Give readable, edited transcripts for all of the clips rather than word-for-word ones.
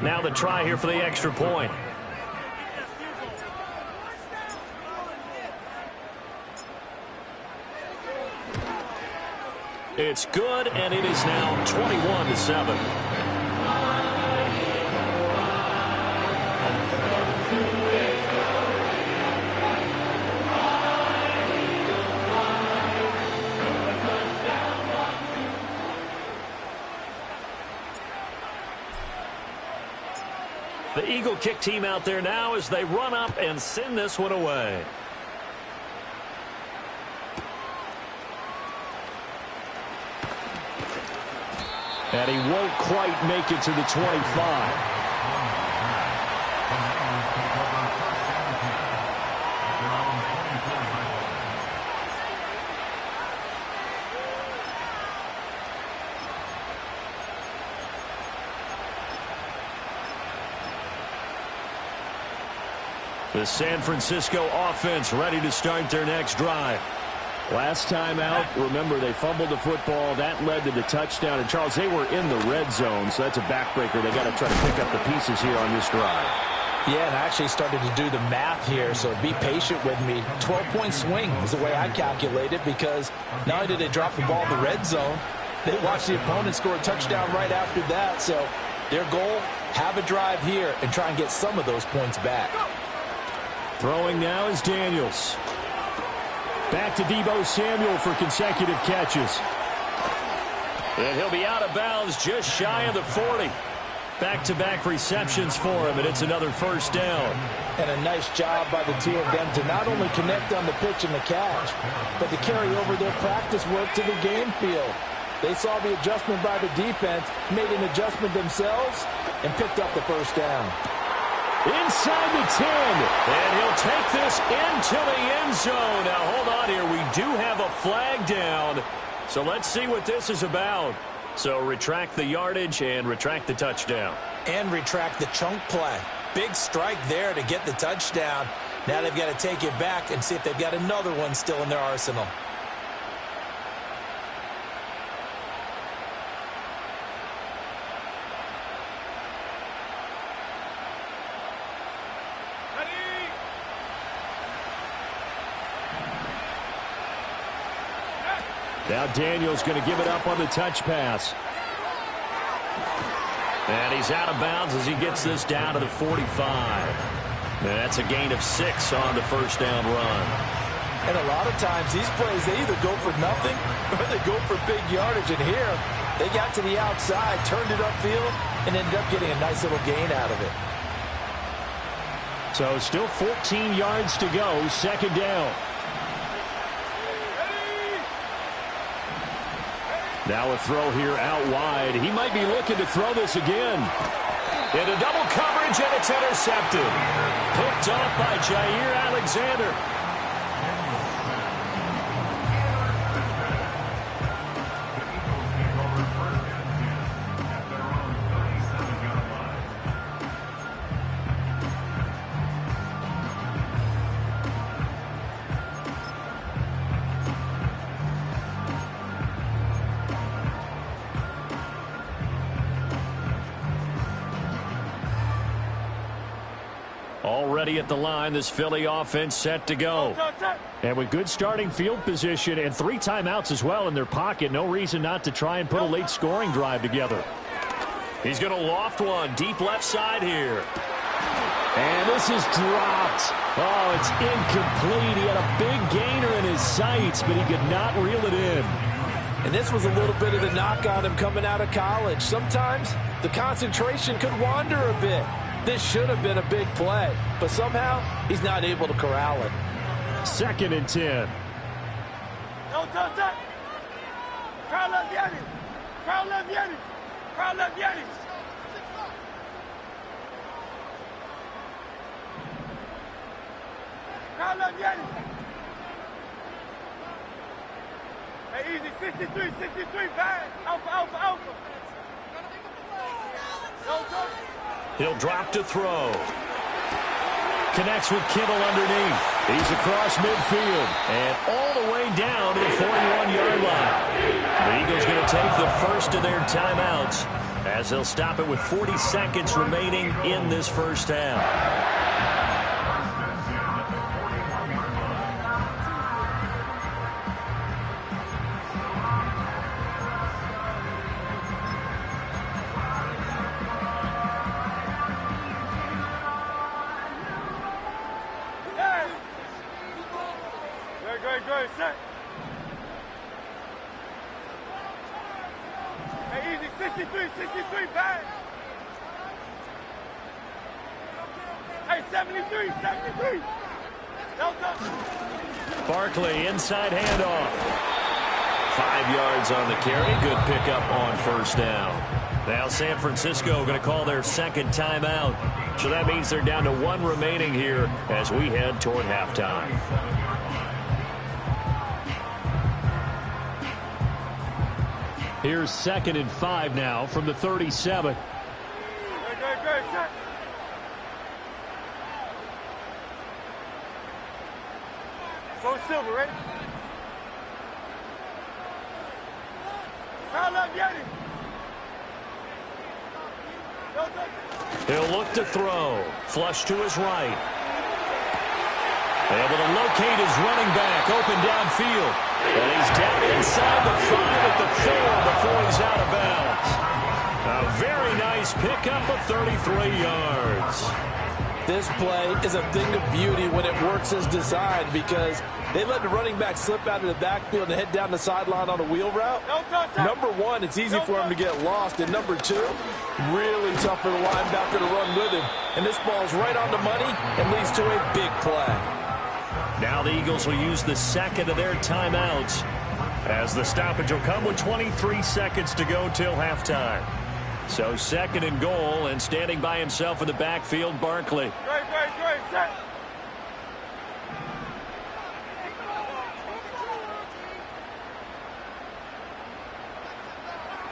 Now the try here for the extra point. It's good, and it is now 21-7. The Eagle kick team out there now as they run up and send this one away. And he won't quite make it to the 25. The San Francisco offense ready to start their next drive. Last time out, remember, they fumbled the football. That led to the touchdown. And, Charles, they were in the red zone, so that's a backbreaker. They got to try to pick up the pieces here on this drive. Yeah, and I actually started to do the math here, so be patient with me. 12-point swing is the way I calculate it, because not only did they drop the ball in the red zone, they watched the opponent score a touchdown right after that. So their goal, have a drive here and try and get some of those points back. Throwing now is Daniels. Back to Deebo Samuel for consecutive catches. And he'll be out of bounds just shy of the 40. Back-to-back receptions for him, and it's another first down. And a nice job by the two of them to not only connect on the pitch and the catch, but to carry over their practice work to the game field. They saw the adjustment by the defense, made an adjustment themselves, and picked up the first down. Inside the 10, and he'll take this into the end zone. Now, hold on here. We do have a flag down, so let's see what this is about. So retract the yardage and retract the touchdown. And retract the chunk play. Big strike there to get the touchdown. Now they've got to take it back and see if they've got another one still in their arsenal. Now Daniels going to give it up on the touch pass. And he's out of bounds as he gets this down to the 45. And that's a gain of 6 on the first down run. And a lot of times these plays, they either go for nothing or they go for big yardage. And here, they got to the outside, turned it upfield, and ended up getting a nice little gain out of it. So still 14 yards to go, second down. Now a throw here out wide. He might be looking to throw this again. Into double coverage, and it's intercepted. Picked off by Jair Alexander. Already at the line, this Philly offense set to go. And with good starting field position and 3 timeouts as well in their pocket, no reason not to try and put a late scoring drive together. He's going to loft one deep left side here. And this is dropped. Oh, it's incomplete. He had a big gainer in his sights, but he could not reel it in. And this was a little bit of the knock on him coming out of college. Sometimes the concentration could wander a bit. This should have been a big play, but somehow he's not able to corral it. 2nd and 10. Hey, easy, 63, bang. Alpha. He'll drop to throw. Connects with Kittle underneath. He's across midfield and all the way down to the 41-yard line. The Eagles going to take the first of their timeouts as they'll stop it with 40 seconds remaining in this first half. Good, set. Hey, easy, 63, bang. Hey, 73. Delta. Barkley, inside handoff. 5 yards on the carry. Good pickup on first down. Now San Francisco going to call their second timeout. So that means they're down to 1 remaining here as we head toward halftime. Here's 2nd and 5 now from the 37. Good, set. Go Silver, ready? Foul up, Yeti. He'll look to throw. Flush to his right. Able to locate his running back. Open downfield. And he's down inside the 5 at the 4 before he's out of bounds. A very nice pickup of 33 yards. This play is a thing of beauty when it works as designed because they let the running back slip out of the backfield and head down the sideline on a wheel route. Number one, it's easy for him to get lost. And number two, really tough for the linebacker to run with him. And this ball's right on the money and leads to a big play. Now the Eagles will use the second of their timeouts as the stoppage will come with 23 seconds to go till halftime. So 2nd and goal, and standing by himself in the backfield, Barkley. Great, set.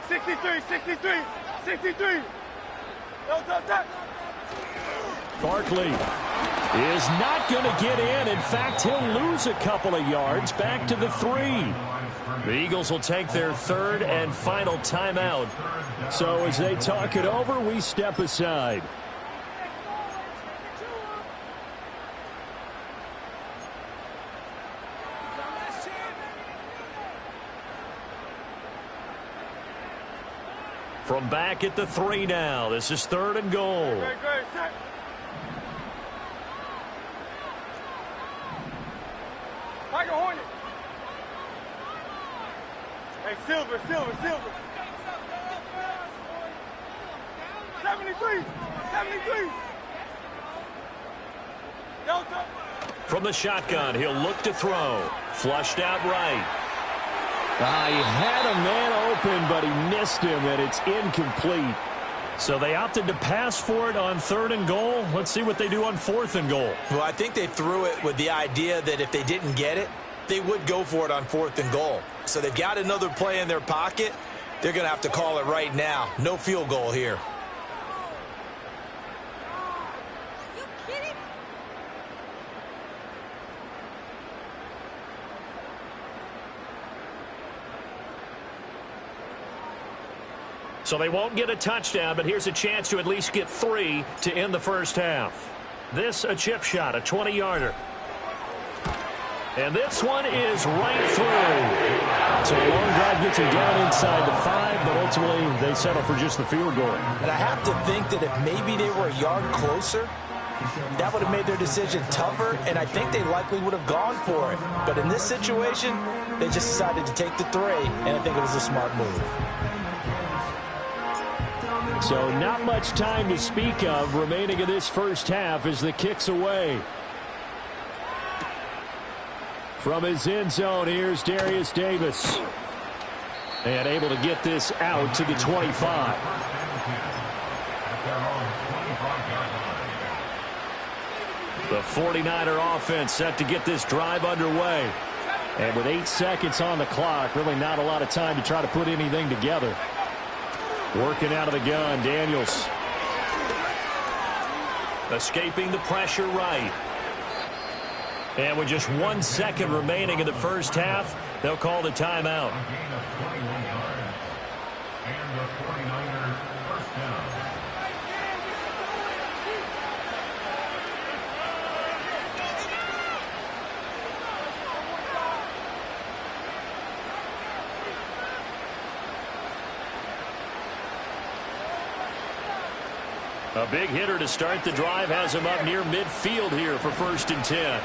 $63. Barkley is not going to get in. In fact, he'll lose a couple of yards back to the 3. The Eagles will take their 3rd and final timeout. So as they talk it over, we step aside. From back at the 3 now. This is 3rd and goal. Great, set. Tiger Hornet. Hey, Silver. 73. Delta. From the shotgun, he'll look to throw. Flushed out right. He had a man open, but he missed him, and it's incomplete. So they opted to pass for it on 3rd and goal. Let's see what they do on 4th and goal. Well, I think they threw it with the idea that if they didn't get it, they would go for it on 4th and goal. So they've got another play in their pocket. They're going to have to call it right now. No field goal here. So they won't get a touchdown, but here's a chance to at least get 3 to end the first half. This a chip shot, a 20-yarder. And this one is right through. So a long drive gets him down inside the 5, but ultimately they settle for just the field goal. And I have to think that if maybe they were a yard closer, that would have made their decision tougher, and I think they likely would have gone for it. But in this situation, they just decided to take the 3, and I think it was a smart move. So not much time to speak of remaining in this first half as the kick's away. From his end zone, here's Darius Davis. And able to get this out to the 25. The 49er offense set to get this drive underway. And with 8 seconds on the clock, really not a lot of time to try to put anything together. Working out of the gun, Daniels. Escaping the pressure right. And with just 1 second remaining in the first half, they'll call the timeout. A big hitter to start the drive has him up near midfield here for 1st and 10.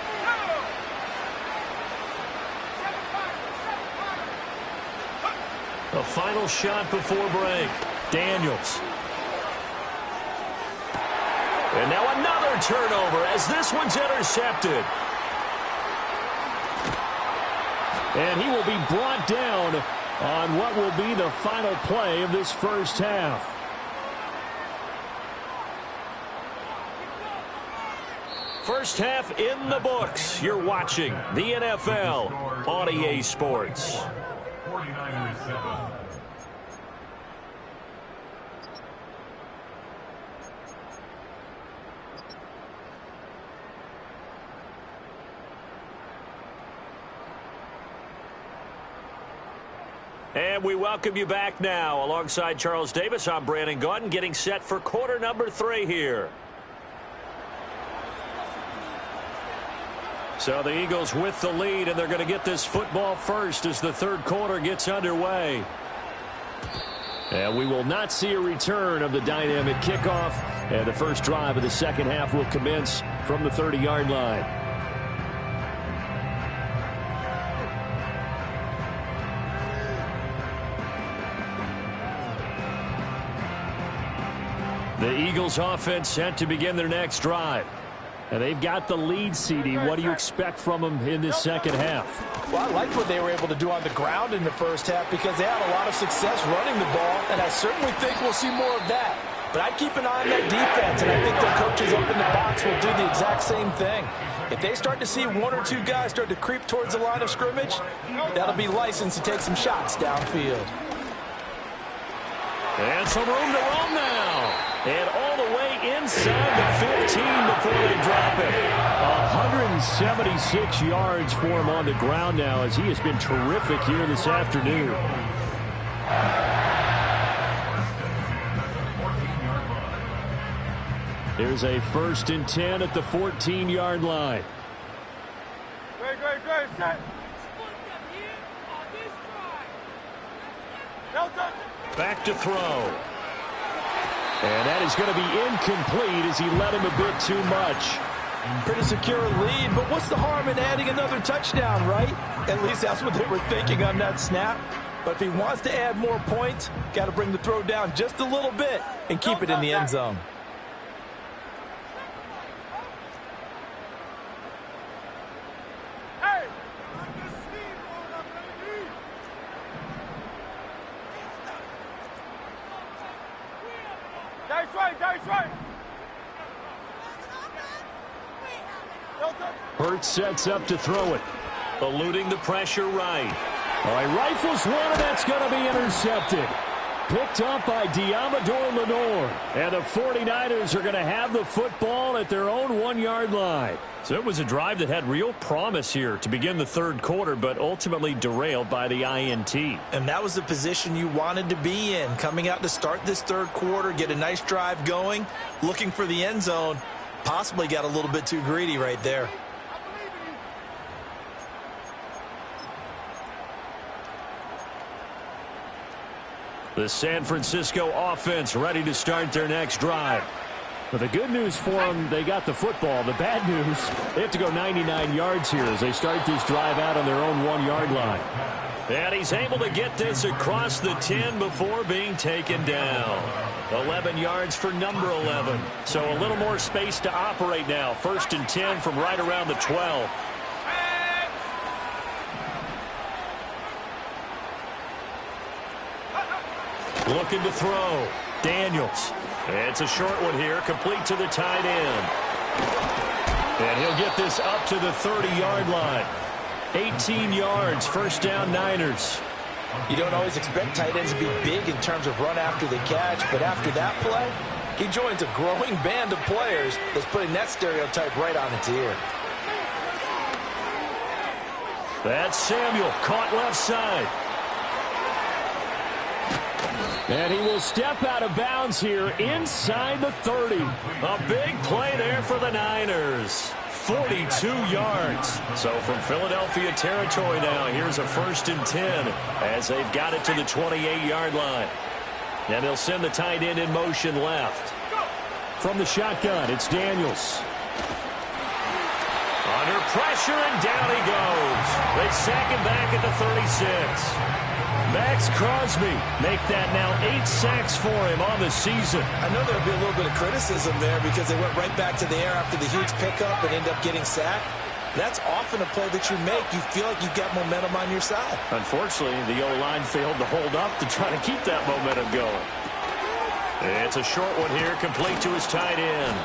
A final shot before break. Daniels. And now another turnover as this one's intercepted. And he will be brought down on what will be the final play of this first half. First half in the books. You're watching the NFL on EA Sports. 49-7. And we welcome you back now. Alongside Charles Davis, I'm Brandon Gaudin, getting set for quarter number 3 here. So the Eagles with the lead, and they're going to get this football first as the third quarter gets underway. And we will not see a return of the dynamic kickoff, and the first drive of the second half will commence from the 30-yard line. The Eagles offense set to begin their next drive. And they've got the lead, CD. What do you expect from them in this second half? Well, I like what they were able to do on the ground in the first half because they had a lot of success running the ball, and I certainly think we'll see more of that. But I'd keep an eye on that defense, and I think their coaches up in the box will do the exact same thing. If they start to see 1 or 2 guys start to creep towards the line of scrimmage, that'll be license to take some shots downfield. And some room to roam now. And all the way inside the 15 before they drop it. 176 yards for him on the ground now as he has been terrific here this afternoon. There's a 1st and 10 at the 14-yard line. Great, set. Back to throw. And that is going to be incomplete as he led him a bit too much. Pretty secure lead, but what's the harm in adding another touchdown, right? At least that's what they were thinking on that snap. But if he wants to add more points, got to bring the throw down just a little bit and keep it in the end zone. That's right. Hurts sets up to throw it. Eluding the pressure right. All right, rifles one, and that's going to be intercepted. Picked up by Diamador Lenore. And the 49ers are going to have the football at their own 1-yard line. So it was a drive that had real promise here to begin the third quarter, but ultimately derailed by the INT. And that was the position you wanted to be in. Coming out to start this third quarter, get a nice drive going, looking for the end zone. Possibly got a little bit too greedy right there. The San Francisco offense ready to start their next drive. But the good news for them, they got the football. The bad news, they have to go 99 yards here as they start this drive out on their own 1-yard line. And he's able to get this across the 10 before being taken down. 11 yards for number 11. So a little more space to operate now. 1st and 10 from right around the 12. Looking to throw. Daniels. It's a short one here, complete to the tight end. And he'll get this up to the 30-yard line. 18 yards, 1st down Niners. You don't always expect tight ends to be big in terms of run after the catch, but after that play, he joins a growing band of players that's putting that stereotype right on its ear. That's Samuel, caught left side. And he will step out of bounds here inside the 30. A big play there for the Niners. 42 yards. So from Philadelphia territory now, here's a 1st and 10 as they've got it to the 28-yard line. And they'll send the tight end in motion left. From the shotgun, it's Daniels. Under pressure, and down he goes. They sack him back at the 36. Max Crosby make that now 8 sacks for him on the season. I know there'll be a little bit of criticism there because they went right back to the air after the huge pickup and end up getting sacked. That's often a play that you make. You feel like you've got momentum on your side. Unfortunately, the O-line failed to hold up to try to keep that momentum going. It's a short one here, complete to his tight end.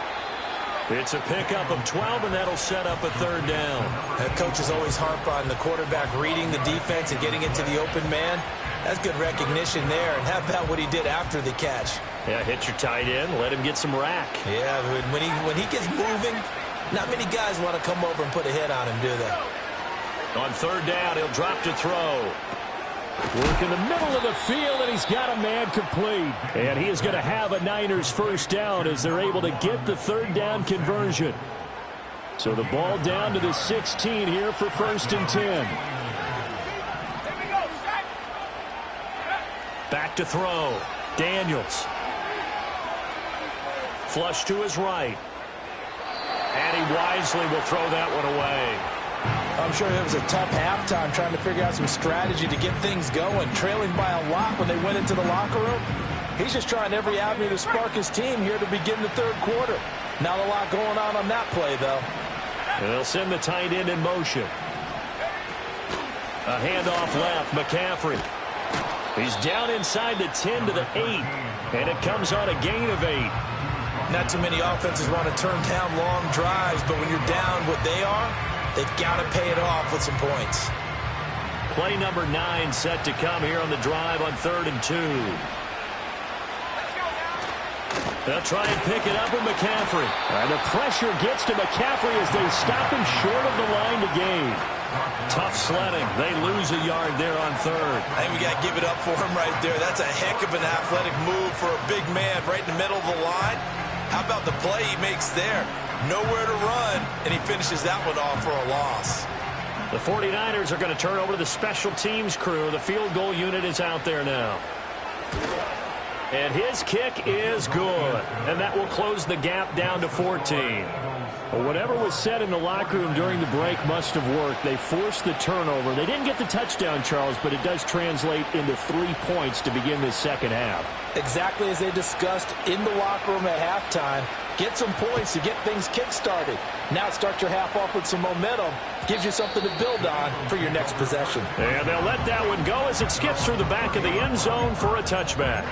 It's a pickup of 12, and that'll set up a third down. Coaches always harp on the quarterback reading the defense and getting it to the open man. That's good recognition there. And how about what he did after the catch? Yeah, hit your tight end, let him get some rack. Yeah, when he gets moving, not many guys want to come over and put a hit on him, do they? On third down, he'll drop to throw. Work in the middle of the field, and he's got a man complete. And he is going to have a Niners first down as they're able to get the third down conversion. So the ball down to the 16 here for 1st and 10. Back to throw. Daniels. Flush to his right. And he wisely will throw that one away. I'm sure it was a tough halftime trying to figure out some strategy to get things going. Trailing by a lot when they went into the locker room. He's just trying every avenue to spark his team here to begin the third quarter. Not a lot going on that play, though. And they'll send the tight end in motion. A handoff left, McCaffrey. He's down inside the 10 to the 8. And it comes on a gain of 8. Not too many offenses want to turn down long drives, but when you're down what they are, they've got to pay it off with some points. Play number 9 set to come here on the drive on 3rd and 2. They'll try and pick it up with McCaffrey. And the pressure gets to McCaffrey as they stop him short of the line to gain. Tough sledding. They lose a yard there on 3rd. I think we got to give it up for him right there. That's a heck of an athletic move for a big man right in the middle of the line. How about the play he makes there? Nowhere to run, and he finishes that one off for a loss. The 49ers are going to turn over to the special teams crew. The field goal unit is out there now. And his kick is good. And that will close the gap down to 14. Well, whatever was said in the locker room during the break must have worked. They forced the turnover. They didn't get the touchdown, Charles, but it does translate into 3 points to begin this second half. Exactly as they discussed in the locker room at halftime. Get some points to get things kick-started. Now start your half off with some momentum. Gives you something to build on for your next possession. And they'll let that one go as it skips through the back of the end zone for a touchback.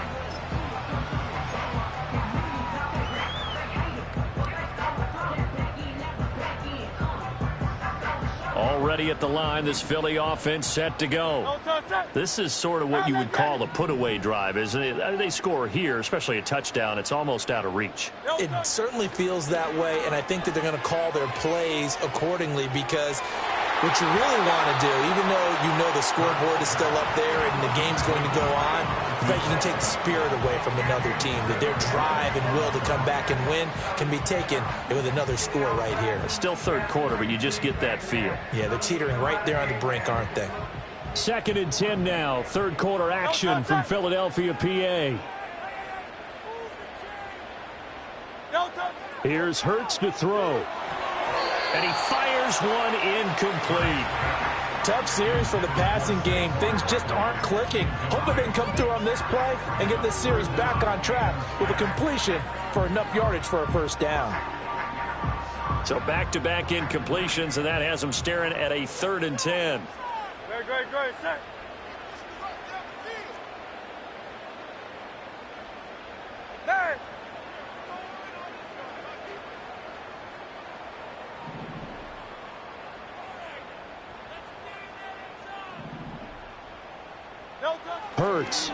Already at the line, this Philly offense set to go. This is sort of what you would call a put-away drive, isn't it? They score here, especially a touchdown. It's almost out of reach. It certainly feels that way, and I think that they're going to call their plays accordingly because what you really want to do, even though you know the scoreboard is still up there and the game's going to go on, in fact, you can take the spirit away from another team, that their drive and will to come back and win can be taken with another score right here. It's still third quarter, but you just get that feel. Yeah, they're teetering right there on the brink, aren't they? 2nd and 10 now. Third quarter action from Philadelphia, PA. Here's Hurts to throw. And he fires one incomplete. Tough series for the passing game. Things just aren't clicking. Hoping they can come through on this play and get this series back on track with a completion for enough yardage for a first down. So back-to-back incompletions, and that has them staring at a 3rd and 10. Great, set. Hey! Hurts.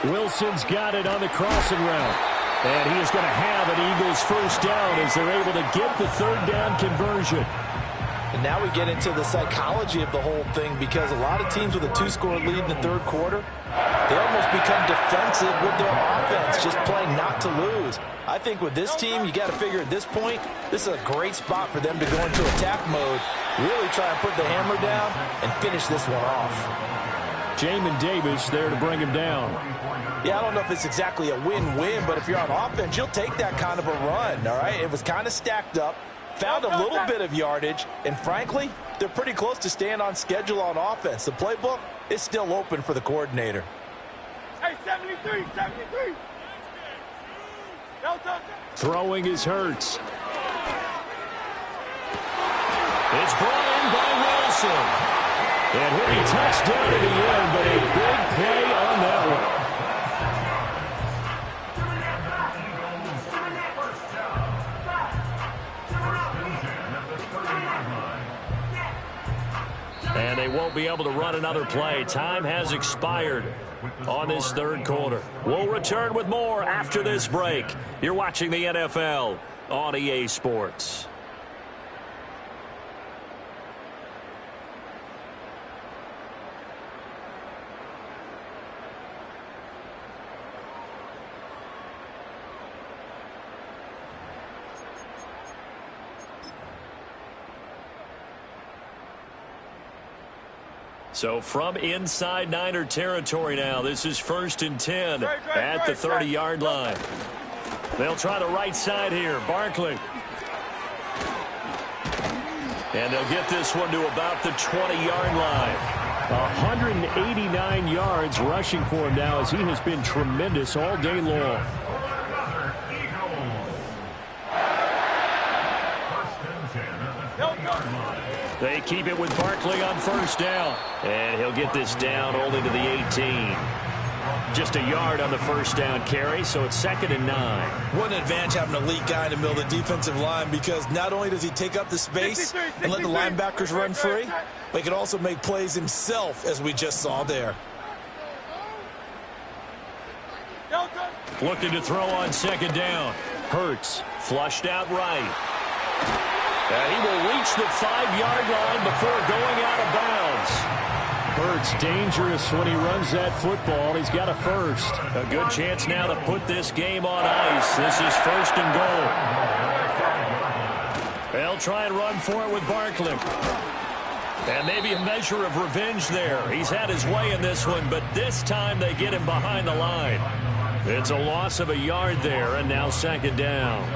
Wilson's got it on the crossing route. And he is going to have an Eagles first down as they're able to get the third down conversion. And now we get into the psychology of the whole thing because a lot of teams with a 2-score lead in the third quarter, they almost become defensive with their offense, just playing not to lose. I think with this team, you got to figure at this point, this is a great spot for them to go into attack mode, really try and put the hammer down and finish this one off. Jamin Davis there to bring him down. Yeah, I don't know if it's exactly a win-win, but if you're on offense, you'll take that kind of a run, all right? It was kind of stacked up, found a little bit of yardage, and frankly, they're pretty close to staying on schedule on offense. The playbook is still open for the coordinator. Hey, 73, 73. Throwing is Hurts. It's brought in by Wilson. And he'll be touchdown at the end, but a big play on that one. And they won't be able to run another play. Time has expired on this third quarter. We'll return with more after this break. You're watching the NFL on EA Sports. So from inside Niner territory now, this is 1st and 10 at the 30-yard line. They'll try the right side here. Barkley. And they'll get this one to about the 20-yard line. 189 yards rushing for him now as he has been tremendous all day long. They keep it with Barkley on 1st down. And he'll get this down only to the 18. Just a yard on the 1st down carry, so it's 2nd and 9. What an advantage having an elite guy in the middle of the defensive line, because not only does he take up the space and let the linebackers run free, but he can also make plays himself, as we just saw there. Looking to throw on 2nd down. Hurts flushed out right. And he will reach the 5-yard line before going out of bounds. Hurts dangerous when he runs that football. He's got a first. A good chance now to put this game on ice. This is 1st and goal. They'll try and run for it with Barkley. And maybe a measure of revenge there. He's had his way in this one, but this time they get him behind the line. It's a loss of a yard there, and now 2nd down.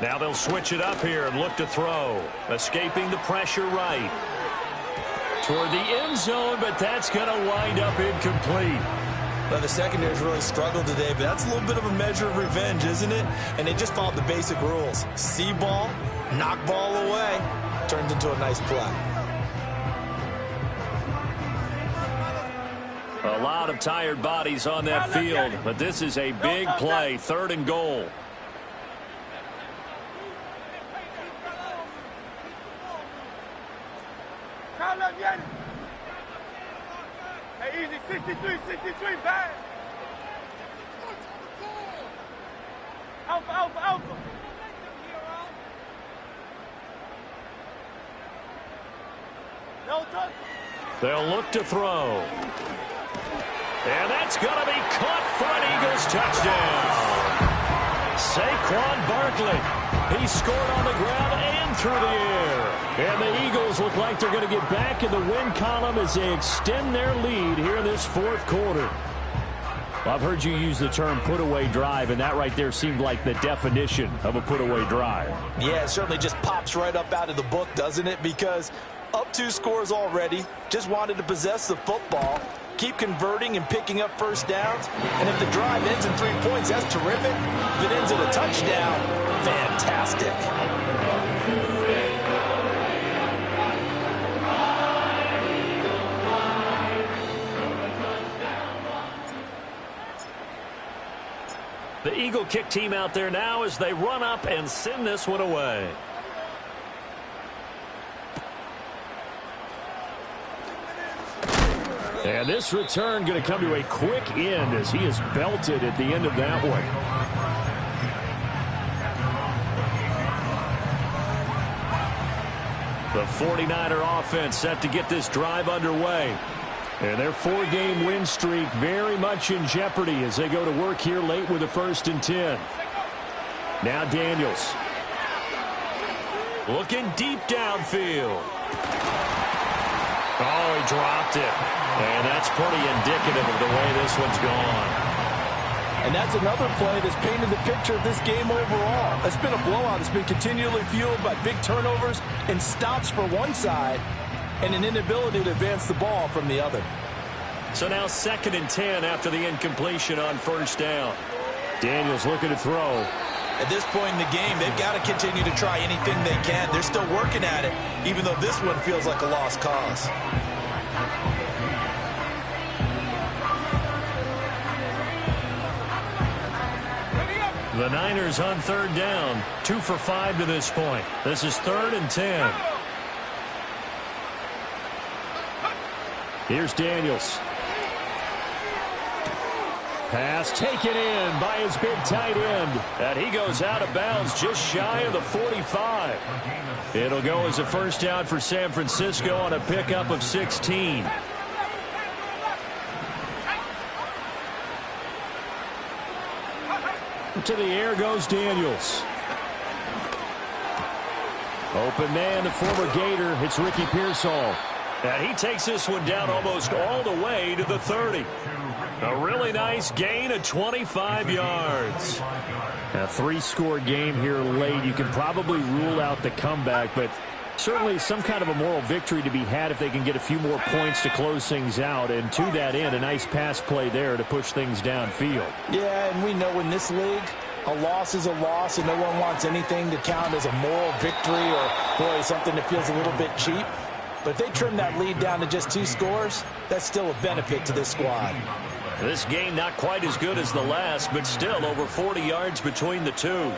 Now they'll switch it up here and look to throw. Escaping the pressure right. Toward the end zone, but that's going to wind up incomplete. Well, the secondary's really struggled today, but that's a little bit of a measure of revenge, isn't it? And they just followed the basic rules. See ball, knock ball away. Turns into a nice play. A lot of tired bodies on that field, but this is a big play. 3rd and goal. Hey, easy, 63, bang. Alpha. No touch. They'll look to throw. And that's going to be caught for an Eagles touchdown. Saquon Barkley. He scored on the ground and through the air. And the Eagles look like they're going to get back in the win column as they extend their lead here in this 4th quarter. Well, I've heard you use the term put-away drive, and that right there seemed like the definition of a put-away drive. Yeah, it certainly just pops right up out of the book, doesn't it? Because up 2 scores already, just wanted to possess the football, keep converting and picking up 1st downs. And if the drive ends in 3 points, that's terrific. If it ends in a touchdown, fantastic. The Eagle kick team out there now as they run up and send this one away. And this return going to come to a quick end as he is belted at the end of that one. The 49er offense set to get this drive underway. And their 4-game win streak very much in jeopardy as they go to work here late with a 1st and 10. Now Daniels. Looking deep downfield. Oh, he dropped it. And that's pretty indicative of the way this one's gone. And that's another play that's painted the picture of this game overall. It's been a blowout. It's been continually fueled by big turnovers and stops for one side and an inability to advance the ball from the other. So now 2nd and 10 after the incompletion on 1st down. Daniels looking to throw. At this point in the game, they've got to continue to try anything they can. They're still working at it, even though this one feels like a lost cause. The Niners on 3rd down, 2 for 5 to this point. This is 3rd and 10. Here's Daniels. Pass taken in by his big tight end. And he goes out of bounds just shy of the 45. It'll go as a 1st down for San Francisco on a pickup of 16. To the air goes Daniels. Open man, the former Gator. It's Ricky Pearsall. And he takes this one down almost all the way to the 30. A really nice gain of 25 yards. A 3-score game here late. You can probably rule out the comeback, but certainly some kind of a moral victory to be had if they can get a few more points to close things out. And to that end, a nice pass play there to push things downfield. Yeah, and we know in this league, a loss is a loss, and no one wants anything to count as a moral victory or, boy, something that feels a little bit cheap. But if they trim that lead down to just 2 scores, that's still a benefit to this squad. This game not quite as good as the last, but still over 40 yards between the two.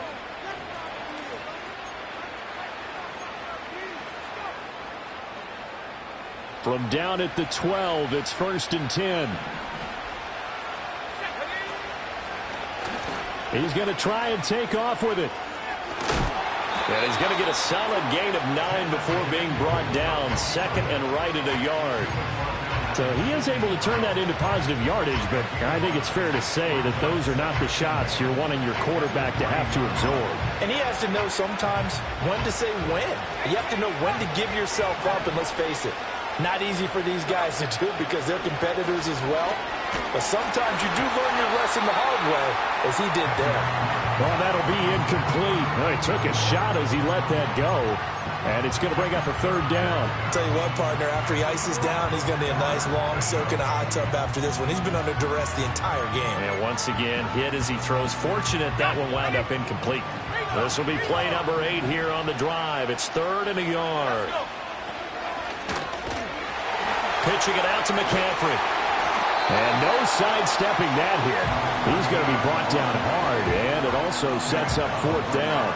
From down at the 12, it's 1st and 10. He's going to try and take off with it. And he's going to get a solid gain of 9 before being brought down. 2nd and right at a yard. So he is able to turn that into positive yardage, but I think it's fair to say that those are not the shots you're wanting your quarterback to have to absorb. And he has to know sometimes when to say when. You have to know when to give yourself up, and let's face it, not easy for these guys to do because they're competitors as well. But sometimes you do learn your lesson the hard way, as he did there. Well, that'll be incomplete. Well, he took a shot as he let that go. And it's going to bring up a 3rd down. Tell you what, partner, after he ices down, he's going to be a nice long soak in a hot tub after this one. He's been under duress the entire game. And once again, hit as he throws. Fortunate that one wound up incomplete. This will be play number 8 here on the drive. It's 3rd and a yard. Pitching it out to McCaffrey. And no sidestepping that hit. He's going to be brought down hard, and it also sets up 4th down.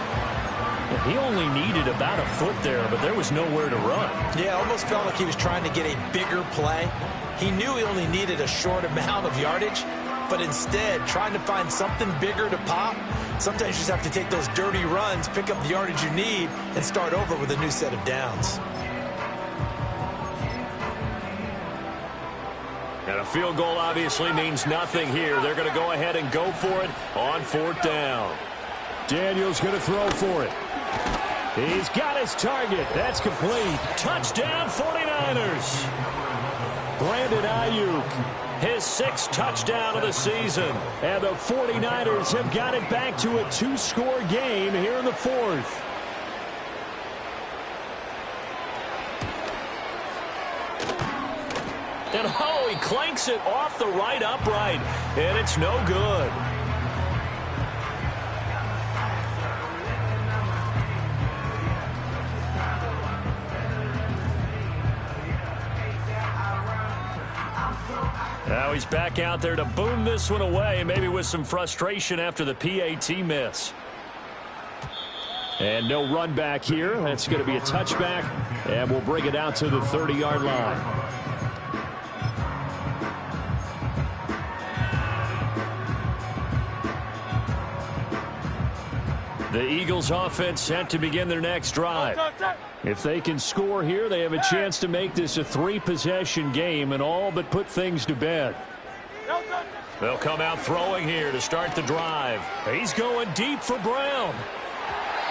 He only needed about a foot there, but there was nowhere to run. Yeah, almost felt like he was trying to get a bigger play. He knew he only needed a short amount of yardage, but instead trying to find something bigger to pop. Sometimes you just have to take those dirty runs, pick up the yardage you need, and start over with a new set of downs. And a field goal obviously means nothing here. They're going to go ahead and go for it on 4th down. Daniels going to throw for it. He's got his target. That's complete. Touchdown 49ers. Brandon Ayuk, his 6th touchdown of the season. And the 49ers have got it back to a 2-score game here in the 4th. And oh, he clanks it off the right upright. And it's no good. Now he's back out there to boom this one away, maybe with some frustration after the PAT miss. And no run back here. That's going to be a touchback, and we'll bring it out to the 30-yard line. The Eagles offense set to begin their next drive. If they can score here, they have a chance to make this a 3-possession game and all but put things to bed. They'll come out throwing here to start the drive. He's going deep for Brown.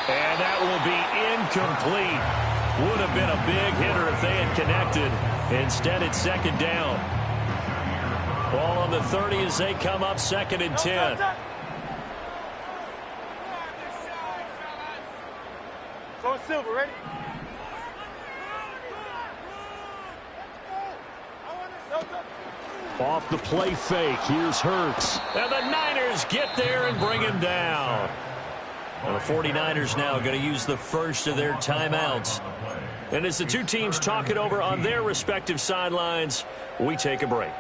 And that will be incomplete. Would have been a big hitter if they had connected. Instead, it's second down. Ball on the 30 as they come up 2nd and 10. So Silver, ready? Off the play fake, here's Hurts. And the Niners get there and bring him down. And the 49ers now going to use the first of their timeouts. And as the two teams talk it over on their respective sidelines, we take a break.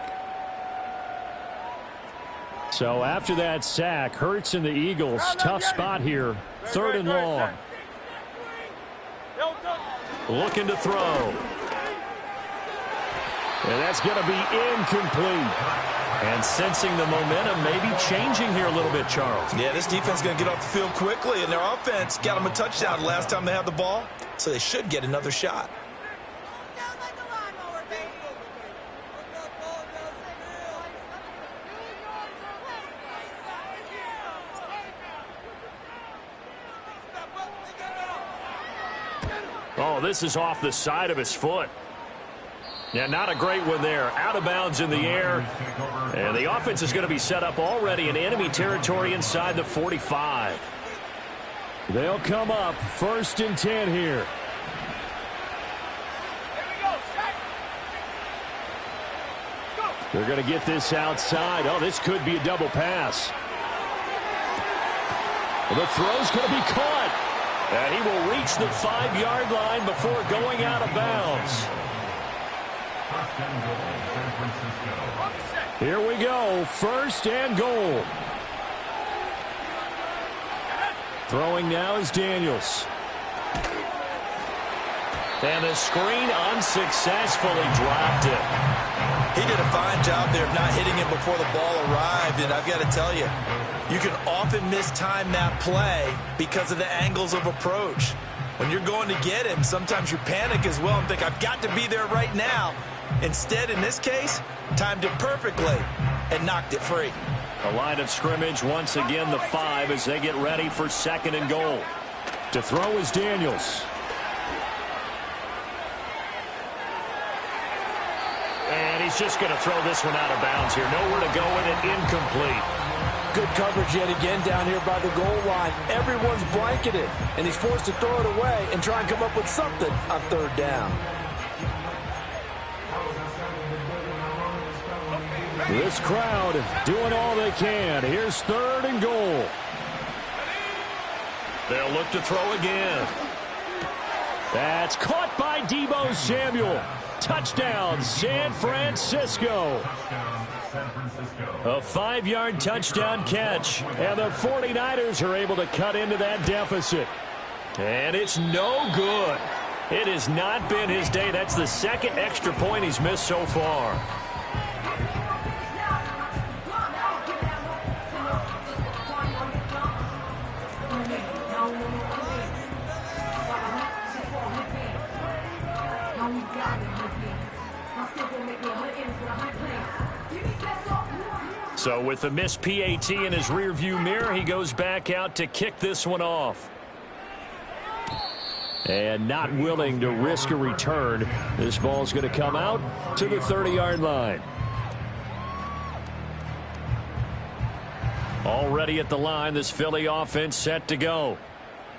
So after that sack, Hurts and the Eagles, tough spot here. 3rd and long. Looking to throw. And that's going to be incomplete. And sensing the momentum maybe changing here a little bit, Charles. Yeah, this defense is going to get off the field quickly, and their offense got them a touchdown last time they had the ball, so they should get another shot. Oh, this is off the side of his foot. Yeah, not a great one there. Out of bounds in the air. And the offense is going to be set up already in enemy territory inside the 45. They'll come up 1st and 10 here. They're going to get this outside. Oh, this could be a double pass. The throw's going to be caught. And he will reach the 5-yard line before going out of bounds. Here we go, 1st and goal. Throwing now is Daniels. And the screen unsuccessfully dropped it. He did a fine job there of not hitting it before the ball arrived, and I've got to tell you, you can often mistime that play because of the angles of approach. When you're going to get him, sometimes you panic as well and think, I've got to be there right now. Instead, in this case, timed it perfectly and knocked it free. A line of scrimmage once again, the 5 as they get ready for 2nd and goal. To throw is Daniels. And he's just going to throw this one out of bounds here. Nowhere to go with it, incomplete. Good coverage yet again down here by the goal line. Everyone's blanketed, and he's forced to throw it away and try and come up with something on 3rd down. This crowd doing all they can. Here's 3rd and goal. They'll look to throw again. That's caught by Deebo Samuel. Touchdown, San Francisco. A 5-yard touchdown catch. And the 49ers are able to cut into that deficit. And it's no good. It has not been his day. That's the 2nd extra point he's missed so far. So with the missed PAT in his rearview mirror, he goes back out to kick this one off. And not willing to risk a return. This ball's going to come out to the 30-yard line. Already at the line, this Philly offense set to go.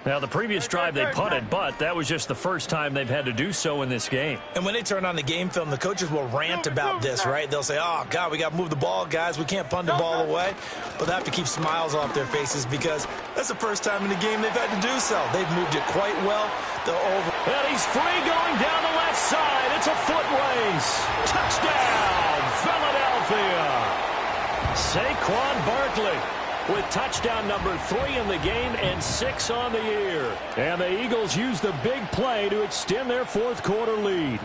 Now, the previous drive they punted, but that was just the first time they've had to do so in this game. And when they turn on the game film, the coaches will rant about this, right? They'll say, oh, God, we got to move the ball, guys. We can't punt the ball away. But they have to keep smiles off their faces because that's the first time in the game they've had to do so. They've moved it quite well. They're over. And he's free going down the left side. It's a foot race. Touchdown, Philadelphia. Saquon Barkley with touchdown number 3 in the game and 6 on the year. And the Eagles use the big play to extend their 4th quarter lead.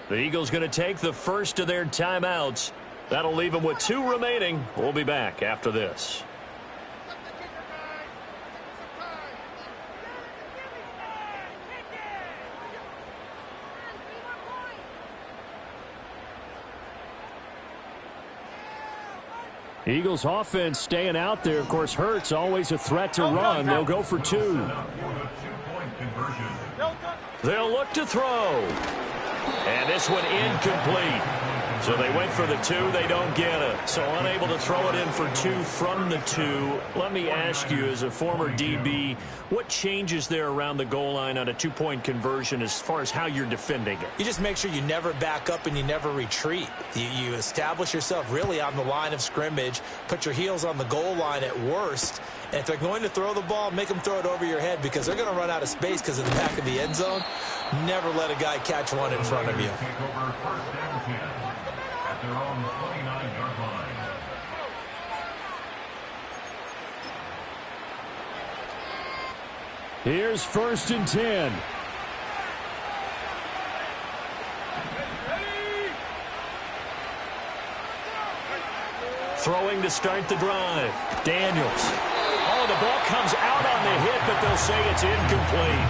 The Eagles going to take the first of their timeouts. That'll leave them with 2 remaining. We'll be back after this. Eagles offense staying out there. Of course, Hurts always a threat to run. They'll go for 2. They'll look to throw. And this one incomplete. So they went for the 2. They don't get it. So unable to throw it in for 2 from the 2. Let me ask you, as a former DB, what changes there around the goal line on a 2-point conversion as far as how you're defending it? You just make sure you never back up and you never retreat. You establish yourself really on the line of scrimmage, put your heels on the goal line at worst, and if they're going to throw the ball, make them throw it over your head because they're going to run out of space because of the back of the end zone. Never let a guy catch one in front of you. Their own 29-yard line. Here's 1st and 10. Throwing to start the drive. Daniels. Oh, the ball comes out on the hit, but they'll say it's incomplete.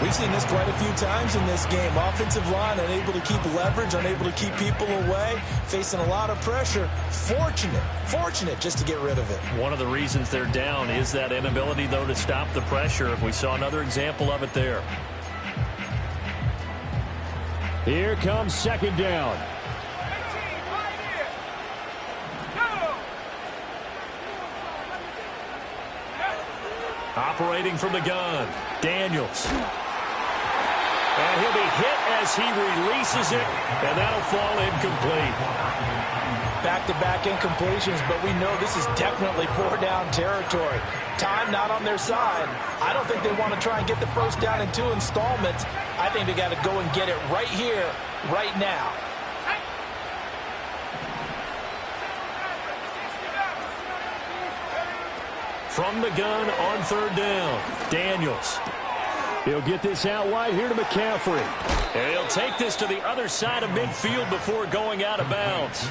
We've seen this quite a few times in this game. Offensive line unable to keep leverage, unable to keep people away, facing a lot of pressure. Fortunate just to get rid of it. One of the reasons they're down is that inability, though, to stop the pressure. We saw another example of it there. Here comes 2nd down. Operating from the gun, Daniels. And he'll be hit as he releases it, and that'll fall incomplete. Back-to-back incompletions, but we know this is definitely 4-down territory. Time not on their side. I don't think they want to try and get the first down in 2 installments. I think they got to go and get it right here, right now. From the gun on 3rd down, Daniels. He'll get this out wide here to McCaffrey. And he'll take this to the other side of midfield before going out of bounds.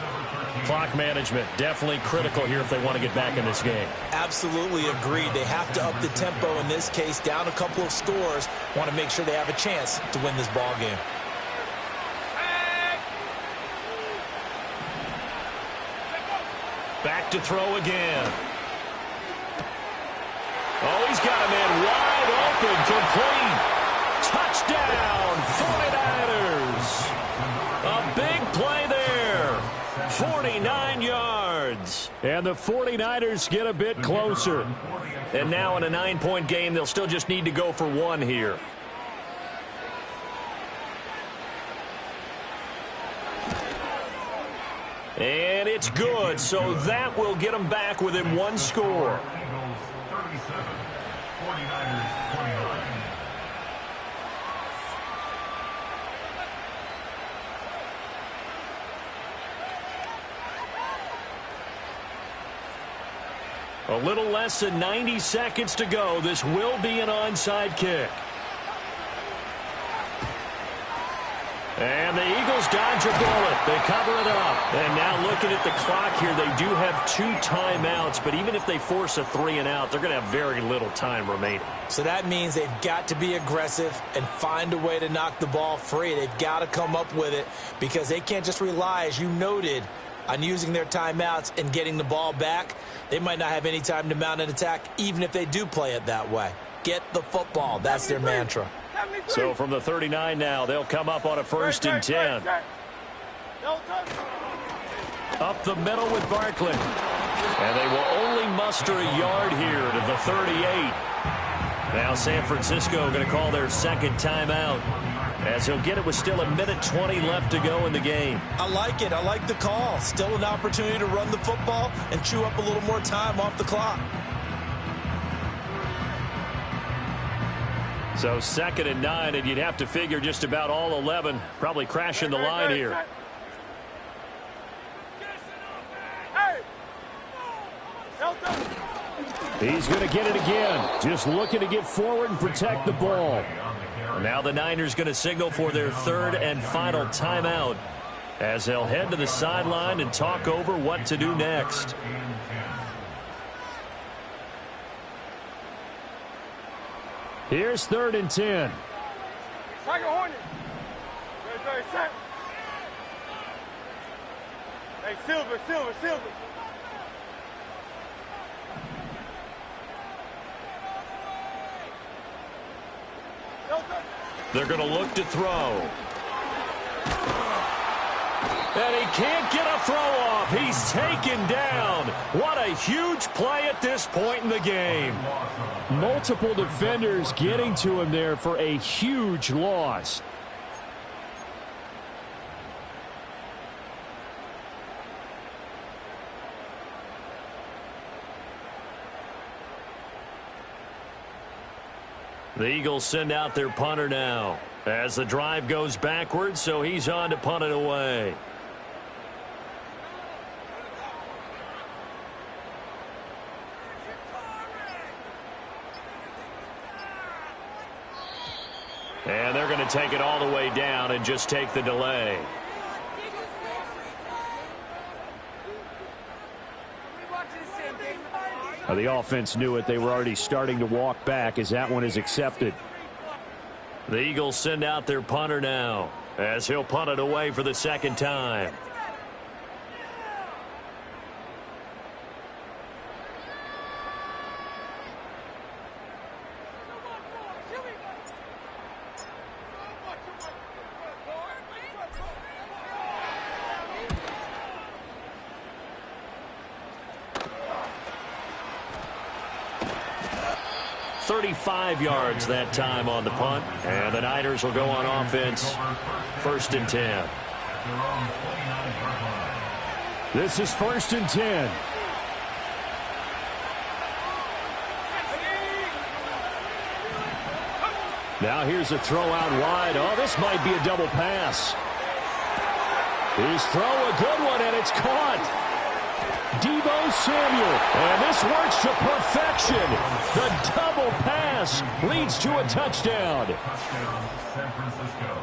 Clock management definitely critical here if they want to get back in this game. Absolutely agreed. They have to up the tempo in this case, down a couple of scores. Want to make sure they have a chance to win this ball game. Back to throw again. Oh, he's got a man wide open, complete. Touchdown, 49ers. A big play there. 49 yards. And the 49ers get a bit closer. And now in a 9-point game, they'll still just need to go for 1 here. And it's good, so that will get them back within 1 score. 49ers 29. A little less than 90 seconds to go. This will be an onside kick. And the Eagles dodge a bullet. They cover it up. And now looking at the clock here, they do have 2 timeouts. But even if they force a 3 and out, they're going to have very little time remaining. So that means they've got to be aggressive and find a way to knock the ball free. They've got to come up with it because they can't just rely, as you noted, on using their timeouts and getting the ball back. They might not have any time to mount an attack, even if they do play it that way. Get the football. That's their mantra. So from the 39 now, they'll come up on a 1st and 10. Up the middle with Barkley. And they will only muster a yard here to the 38. Now San Francisco going to call their 2nd timeout, as he'll get it with still 1:20 left to go in the game. I like it. I like the call. Still an opportunity to run the football and chew up a little more time off the clock. So 2nd and 9, and you'd have to figure just about all 11 probably crashing the line here. He's going to get it again. Just looking to get forward and protect the ball. Now the Niners going to signal for their third and final timeout as they'll head to the sideline and talk over what to do next. Here's 3rd and 10. Tiger Hornet. Very set. Hey, Silver. They're going to look to throw. And he can't get a throw off. He's taken down. What a huge play at this point in the game. Multiple defenders getting to him there for a huge loss. The Eagles send out their punter now as the drive goes backwards, so he's on to punt it away. And they're going to take it all the way down and just take the delay. The offense knew it. They were already starting to walk back as that one is accepted. The Eagles send out their punter now as he'll punt it away for the second time. Yards that time on the punt, and the Niners will go on offense. 1st and 10. This is 1st and 10. Now here's a throw out wide. Oh, this might be a double pass. His throw, a good one, and it's caught. Deebo Samuel, and this works to perfection. The double pass leads to a touchdown. San Francisco.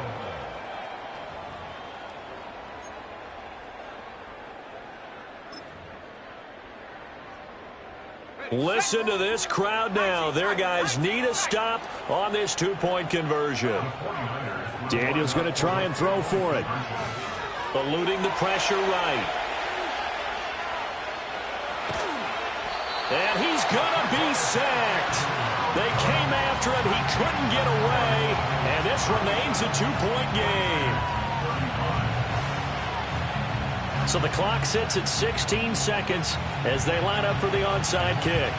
Listen to this crowd now. Their guys need a stop on this two-point conversion. Daniel's going to try and throw for it. Eluding the pressure right. And he's going to be sacked. They came after him. He couldn't get away. And this remains a two-point game. So the clock sits at 16 seconds as they line up for the onside kick.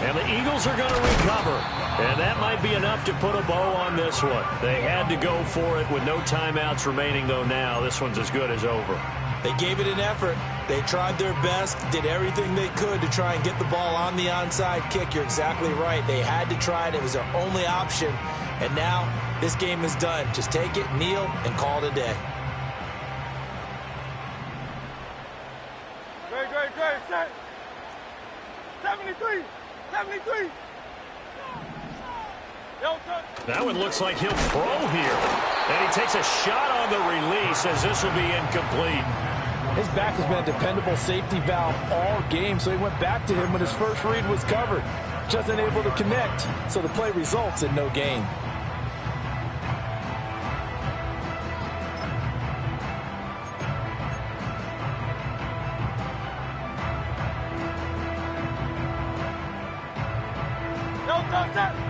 And the Eagles are going to recover. And that might be enough to put a bow on this one. They had to go for it with no timeouts remaining, though now this one's as good as over. They gave it an effort. They tried their best, did everything they could to try and get the ball on the onside kick. You're exactly right. They had to try it. It was their only option. And now this game is done. Just take it, kneel, and call it a day. Great, set. 73. That one looks like he'll throw here. And he takes a shot on the release as this will be incomplete. His back has been a dependable safety valve all game, so he went back to him when his first read was covered. Just unable to connect, so the play results in no gain.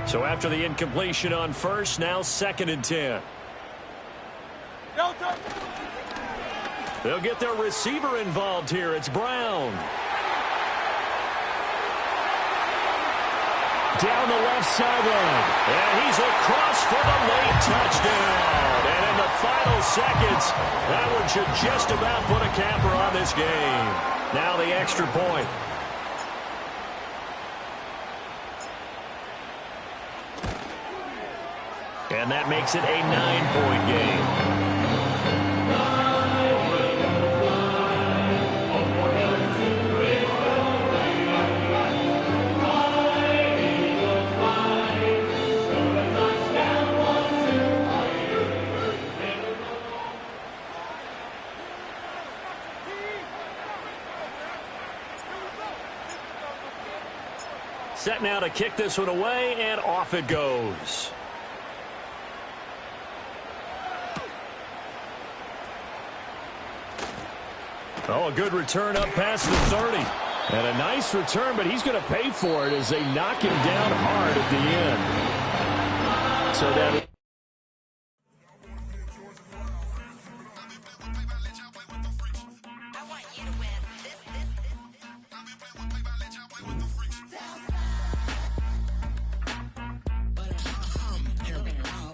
So after the incompletion on first, now 2nd and 10. They'll get their receiver involved here. It's Brown. Down the left sideline. And he's across for the late touchdown. And in the final seconds, that one should just about put a capper on this game. Now the extra point. And that makes it a 9-point game. Set now to kick this one away, and off it goes. Oh, a good return up past the 30. And a nice return, but he's going to pay for it as they knock him down hard at the end. So that...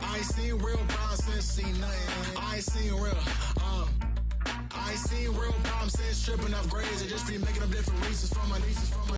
I ain't seen real problems since seen nothing. I ain't seen real problems since tripping off grades. It just be making up different reasons for my nieces.